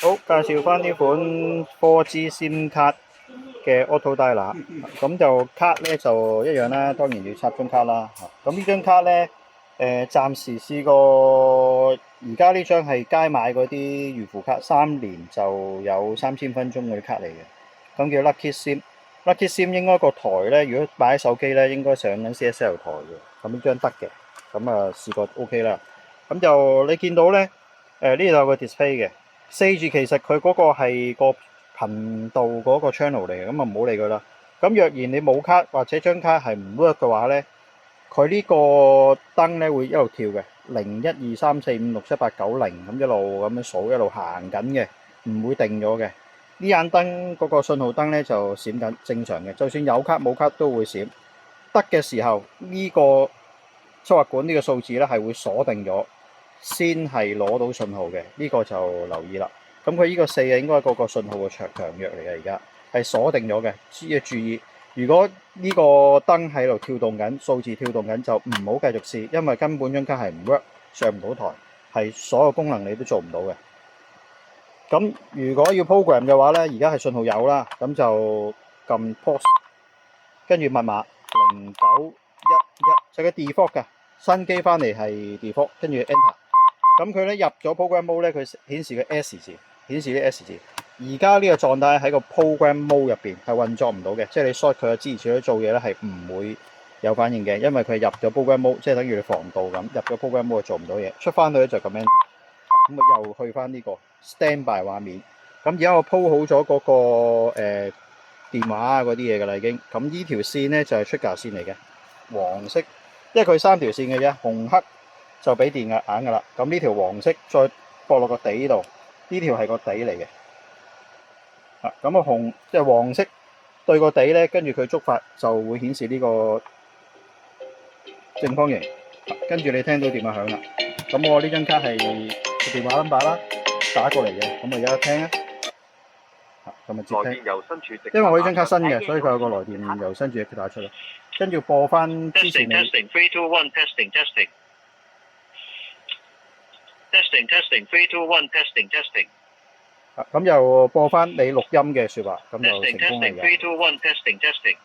好，介紹翻呢款 4G SIM 卡嘅 Auto Dialer，咁就卡咧就一樣啦，當然要插中卡啦。咁呢張卡咧，暫時試過，而家呢張係街買嗰啲預付卡，3年就有3000分鐘嗰啲卡嚟嘅，咁叫 Lucky SIM。Lucky SIM 應該個台咧，如果擺喺手機咧，應該上緊 CSL 台嘅，咁呢張得嘅，咁啊試過 OK 啦。咁就你見到咧，呢度有個 display 嘅。4G 其實佢嗰個係個頻道嗰個 channel 嚟嘅，咁啊唔好理佢啦。咁若然你冇卡或者張卡係唔 work 嘅話咧，佢呢個燈咧會一路跳嘅，0 1 2 3 4 5 6 7 8 9 0咁一路咁樣數，一路行緊嘅，唔會定咗嘅。呢眼燈嗰個信號燈咧就閃緊，正常嘅，就算有卡冇卡都會閃。得嘅時候呢個抽滑管呢個數字咧係會鎖定咗，先係攞到信號嘅，呢個就留意啦。咁佢呢個4啊，應該係嗰個信號嘅強弱嚟嘅，而家係鎖定咗嘅，要注意。如果呢個燈喺度跳動緊，數字跳動緊，就唔好繼續試，因為根本張卡係唔 work，上唔到台，係所有功能你都做唔到嘅。咁如果要 program 嘅話咧，而家係信號有啦，咁就撳 pause，跟住密碼0911，就係個 default 嘅，新機翻嚟係 default，跟住 enter。咁佢咧入咗 program mode 咧，佢顯示個 S 字，顯示啲 S 字。而家呢個狀態喺個 program mode 入邊係運作唔到嘅，即係你 short 佢嘅支持佢做嘢咧係唔會有反應嘅，因為佢入咗 program mode，即係等於你防盜咁，入咗 program mode 做唔到嘢，出翻去咧就咁 enter。咁啊又去翻呢個 standby 畫面。咁而家我鋪好咗嗰個電話啊嗰啲嘢㗎啦已經。咁呢條線咧就係出格線嚟嘅，黃色，因為佢3條線嘅啫，紅黑就俾電壓硬㗎啦。咁呢條黃色再駁落個底度，呢條係個底嚟嘅。咁啊紅即係黃色對個底咧，跟住佢觸發就會顯示呢個正方形。跟住你聽到電話響啦。咁我呢張卡係電話 number 啦，打過嚟嘅。咁我而家聽啊。咁啊接聽。因為我呢張卡新嘅，所以佢有個來電由新住打出嚟。跟住播翻之前你。Testing 3 2 1 testing testing testing testing 3 2 1 testing testing。咁又播翻你錄音嘅説話，咁就成功啦。Testing testing 3 2 1 testing testing。